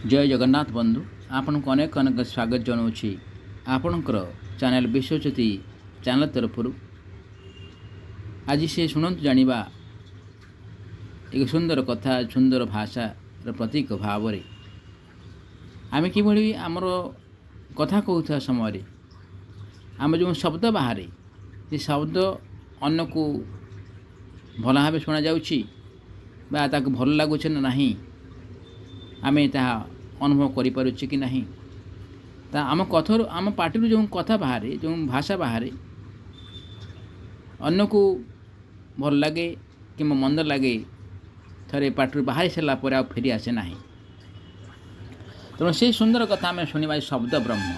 जय जगन्नाथ बंधु आपनको अनेक अनेक स्वागत जनाऊँगी आपणकर चैनल विश्वज्योति चैनल तरफ आज से शुणु जाना एक सुंदर कथा सुंदर भाषा प्रतीक भाव आम कि आमर कथा कहता समय आम जो शब्द बाहर ये शब्द अन्न को भल भाव शुणा जा भल लगुच ना आम ता अनुभव करें कि नहीं आम कथर आम पार्टी जो कथा बाहर जो भाषा बाहर अन्न को भल लगे कि मंद लगे थे पार्टी बाहर सारापर फेरी आसे ना तेणु से सुंदर कथा आम शुणा शब्द ब्रह्म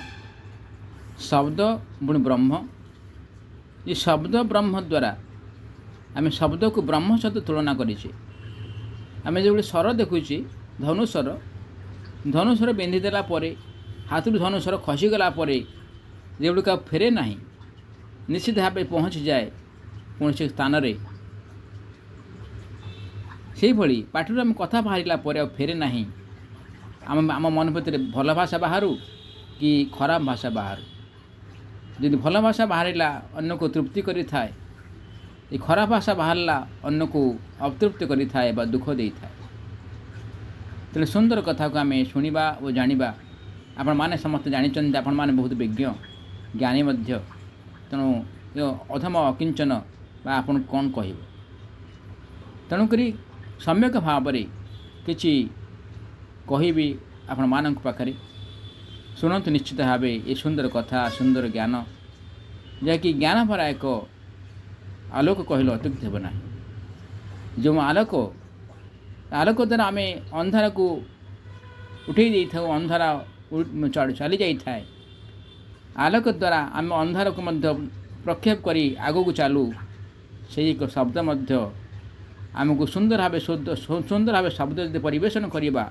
शब्द पुणी ब्रह्म ये शब्द ब्रह्म द्वारा आम शब्द को ब्रह्म सहित तुलना करें आम जो स्वर देखुचे धनुस्वर धनुस्वर बेंधीदेला हाथ धनुस्वर खसीगला जोगुड़िक फेरे ना निश्चित भाव पहुँची जाए कौन से स्थान से भाई पार्टी आम कथा बाहर फेरे ना आम आम मन भर भल भाषा बाहर कि खराब भाषा बाहर जदि भल भाषा बाहर अन्न को तृप्ति करी थाए ये खराब भाषा बाहरला अन्न को अतृप्ति करी थाए बा दुख दे थाए तेरे सुंदर कथा को आम शुणा और जाना आपण मैंने समस्त जानते आपण मैंने बहुत विज्ञ ज्ञानी तेणु अधम अकिंचन आपन कौन कह तेणुक सम्यक भाव किसी कहबी आपण मान पाखे शुणु निश्चित भाव ये सुंदर कथा सुंदर ज्ञान जहाँकि ज्ञान भरा एक आलोक कहले अत्युक्ति हेब ना जो आलोक आलोक द्वारा आम अंधार को उठे दे था अंधार चली जाए आलोक द्वारा आम अंधार को प्रक्षेप करी आग को चालू से एक शब्द आमको सुंदर भाव सुंदर भाव शब्द जो परिवेशन करवा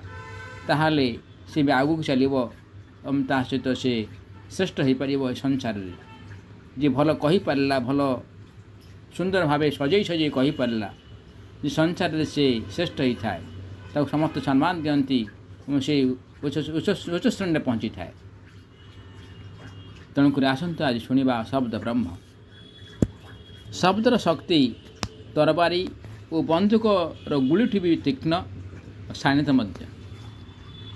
ताहले सी भी आग को चलो ता सहित से श्रेष्ठ हो पार संसार जी भल कही पारा भल सुंदर भाव सजई सजई कही पारा जी संसार से श्रेष्ठ होता है समस्त सम्मान दियंती से उच्च श्रेणी पहुँची थाए तेणुक आसतु आज शुणा शब्द ब्रह्म शब्दर शक्ति तरबारी और बंदूकर गुड़ीठी भी तीक्ष्ण शाणित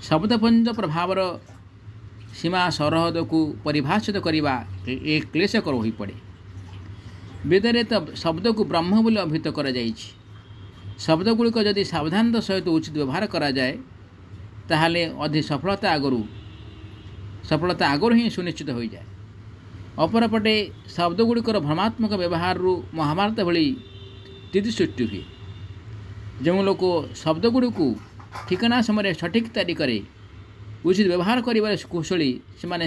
शब्दपुंज प्रभावर सीमा सरहद को परिभाषित करने एक क्लेशकर हो पड़े वेदरे तो शब्द को ब्रह्म बोली अभिहित कर शब्दगुड़िक जदि सावधानता सहित उचित व्यवहार करा जाए ताहले अधिक सफलता आगुरी ही सुनिश्चित हो जाए अपरपटे शब्दगुड़िकर भ्रमात्मक व्यवहार महाभारत भली स्थिति सृष्टि हुए जो लोग शब्दगुड़ी को ठिकाना समय सठिक तारिखर उचित व्यवहार कर कुशली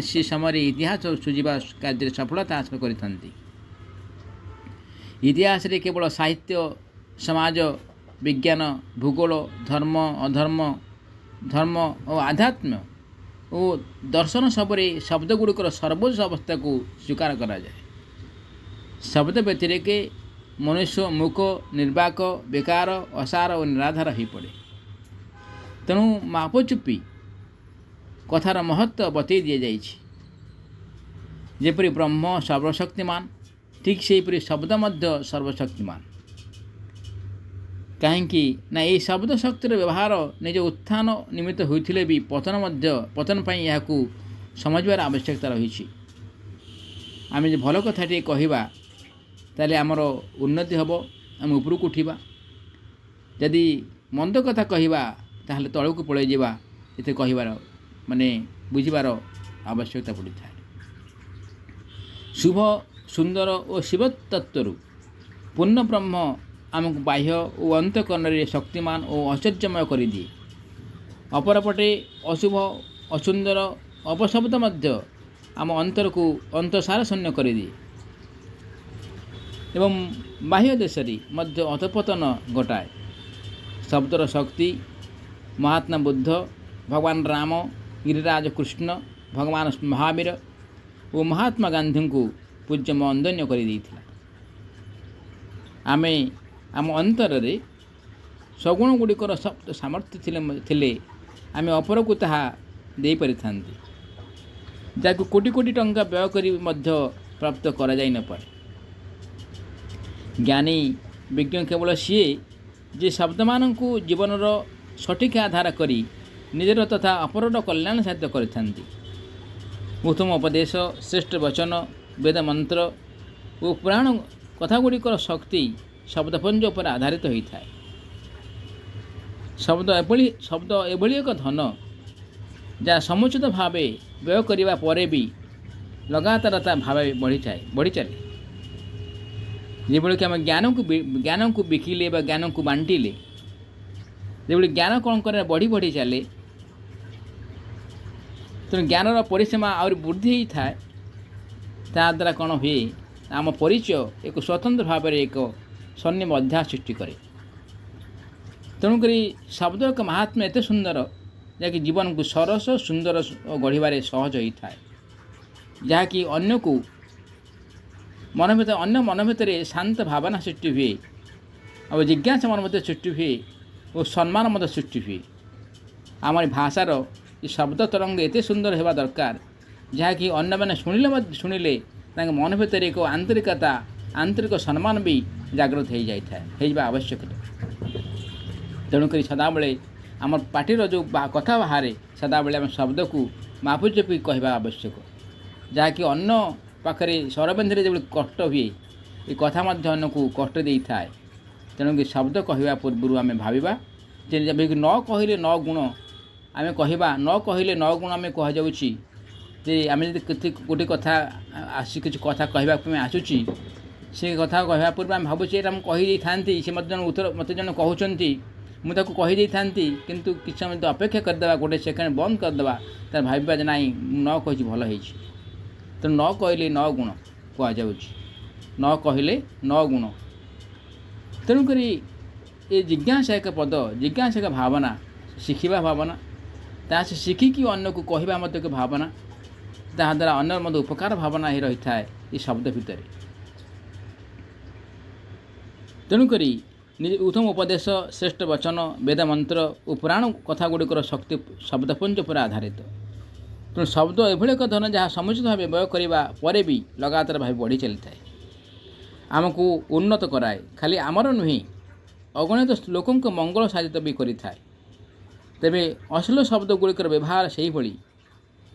से समय इतिहास सुझा कार्य सफलता हासिल करते इतिहास केवल साहित्य समाज विज्ञान भूगोल धर्म अधर्म धर्म और आध्यात्म और दर्शन सबरे शब्दगुड़िकर सर्वोच्च अवस्था को स्वीकार करा जाए शब्द व्यतिरेक मनुष्य मूक निर्वाक बेकार असार और निराधार हो पड़े तेणु मापचुपी कथार महत्व बतई दि जाइए जेपरी ब्रह्म सर्वशक्तिमान ठीक से शब्द सर्वशक्तिमान कहीं ना ये शब्द शक्तिर व्यवहार निज उत्थान निमित्त होते भी पतन पर यह समझबार आवश्यकता रही आम जो भल कथाटे कहवा ताले आमर उन्नति हम आम उपरक उठा जदि मंद कथा कहवा ताहले तल को पलि जावा ये कहबार माने बुझीबार आवश्यकता पड़ी था शुभ सुंदर और शिवतत्व पूर्ण ब्रह्म आमको बाह्य और अंतकरण शक्तिमान और आश्चर्यमय कर दिए अपरपटे अशुभ असुंदर अपशब्द आम अंतर को अंतसार शून्य कर दिए एवं बाह्य देश अधपतन घटाए शब्दर शक्ति महात्मा बुद्ध भगवान राम गिरिराज कृष्ण भगवान महावीर और महात्मा गांधी को पूज्य वंदनीय कर आमे आम अंतर सगुण गुड़िकर शब्द सामर्थ्य थिले आम अपरकू ताहा दे परिथांती जाकु कोटी कोटी टंका व्यय करी मध्य प्राप्त करा जाई न पारे। ज्ञानी विज्ञ केवल सीए जे शब्द मानू जीवनर सठिक आधार करी निजर तथा अपरर कल्याण साध्य करिथांती। उत्तम उपदेश, श्रेष्ठ वचन, वेद मंत्र और पुराण कथागुड़िकर शक्ति शब्दपुंज पर आधारित होता है। शब्द एभली एक धन जहाँ समुचित भाव व्यय करने पर भी लगातार भाव बढ़ी चले। जेभली आम ज्ञान को बिकिले ज्ञान को बांटिले जो ज्ञान कौन कर बढ़ी बढ़ी चले तेणु ज्ञानर परिसीमा आहुरी वृद्धि होता है। ताद्वारा कौन हुए आम परिचय एक स्वतंत्र भाव में एक स्वर्णिम अध्याय सृष्टि करे। तेणुक शब्द एक महात्म्य एत सुंदर जहाँकि जीवन को सरस सुंदर गढ़वे सहज होता है। जहाँकि अन्य को मन भर अन्य मन भितर शांत भावना सृष्टि हुए और जिज्ञासा मन मध्य सृष्टि हुए और सम्मान मध्य सृष्टि हुए। आम भाषार ये शब्द तरंग एत सुंदर होगा दरकार जहाँकि अन्य मैंने शुणिले मन भर एक आंतरिकता आंतरिक सम्मान भी जागृत हो जाए है आवश्यक। तेणुक सदाबले आम पार्टीर जो कथा बाहर सदाबले आम शब्द को मापी चुपी कहवा आवश्यक। जहाँकि अन्न पाखे स्वरबंधी जो कष्ट हुए ये कथा अन्न को कष्ट दे था। तेणुक शब्द कहवा पूर्व आम भावा न कहले न गुण आम कहवा न कहले न गुण आम कह आम गोटे कथा आसी किसी कथा कहवाक आसूची से कथा कहवा पूर्व आम भावुँ ये कहीदे था सी उत्तर मत जन कहते मुझे कहीदे था किंतु किसी समय अपेक्षा करदे गोटे सेकेंड बंद करदे तार भावा ना न कही भल हो। तो न कहले न गुण कहुँ न कहले न गुण। तेणुक ये जिज्ञासा एक पद जिज्ञासा एक भावना शिखा भावना ता से शिखिकी अन्न को कहवा मत एक भावना ताद्वारा अन्न मत उपकार भावना ही रही है ये शब्द भितर। तेणुक उत्तम उपदेश, श्रेष्ठ वचन, वेद मंत्र और पुराण कथागुड़िकर शक्ति शब्दपुंज पर आधारित। तेणु शब्द एभली एक धन जहाँ समुचित भाव व्यय करने पर भी लगातार भाव बढ़ी चली था। आमको उन्नत कराए खाली आमर नुहे अगणित लोकों मंगल साधित भी करें। तेबे अश्लील शब्द गुड़िकर व्यवहार से ही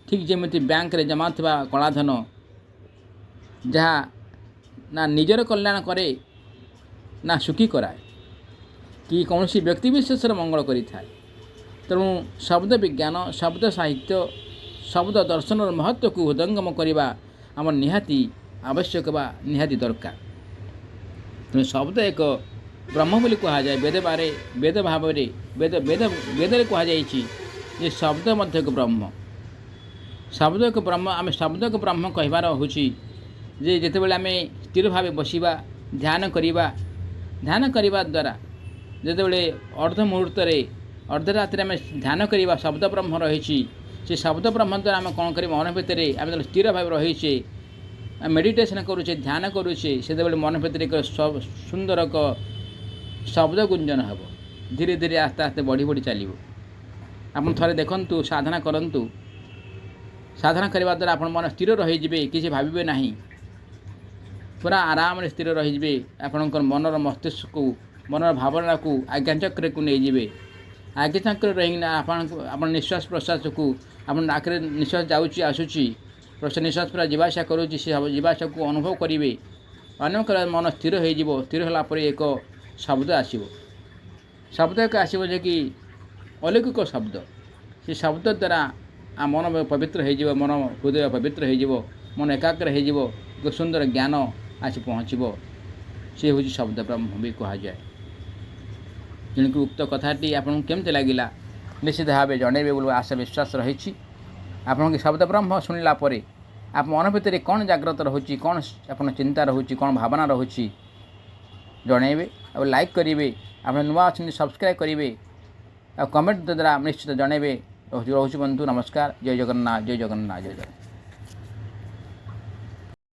ठीक जमी बैंक रे जमा थी कलाधन जहाँ ना निजर कल्याण करे ना सुखी कराए कि कौन सी व्यक्ति विशेषर मंगल करें। तेणु शब्द विज्ञान शब्द साहित्य शब्द दर्शन महत्व को हृदयंगम करने आम निहाती आवश्यक बा निहाती दरकार। तेणु शब्द एक ब्रह्म बोली कह जाए वेद बारे वेद भाव वेद वेद वेद कहुई शब्द मध्य एक ब्रह्म शब्द एक ब्रह्म आम शब्द एक ब्रह्म कहबार हूँ जिते बड़े आम स्थिर भाव बसवा ध्यान करने द्वारा जिते बड़े अर्ध मुहूर्त अर्धरात्रि आम ध्यान करवा शब्द ब्रह्म रही से शब्द ब्रह्म द्वारा आम कौन कर मन भितर आम जो स्थिर भाव रहीचे मेडिटेशन करुचे ध्यान करुचे से मन भितर एक सुंदर एक शब्द गुंजन हे धीरे धीरे आस्ते आस्ते बढ़ी बढ़ी चलो। आप थे देखु साधना करूँ साधना करने द्वारा आप मन स्थिर रही किसी भावे ना पूरा आराम स्थिर रही आपणकर मनर मस्तिष्क को मनर भावना को आज्ञाचक्र को नहीं जाए। आज्ञाचक्र रही आप निश्वास प्रश्वास को आप नाक निश्वास जाऊँगी आसूची प्रश्वास निश्वास पूरा जीवाशा करुँच से जीवाशा को अनुभव करेंगे अनुभव मन स्थिर हो स्थिर होगापर एक शब्द आसो शब्द एक आसो जे कि अलौकिक शब्द से शब्द द्वारा मन पवित्र हो मन हृदय पवित्र हो मन एकाग्र हो एक सुंदर ज्ञान आसी पहुँचब सी हूँ शब्द ब्रह्म भी कह जाए। तेणुक उक्त कथाटी आपको केमती लगिला निश्चित भाव जनइबे बोल आशा विश्वास रही। आप शब्द ब्रह्म शुणिला आप मन भितर कौन जागृत रोचे कौन आप चिंता रोचे कौन भावना रोचे जनइबे और लाइक करेंगे आप नुआ अच्छे सब्सक्राइब करेंगे और कमेंट द्वारा निश्चित जनइबे रोचे बंधु। नमस्कार। जय जगन्नाथ जय जगन्नाथ जय जगन्नाथ।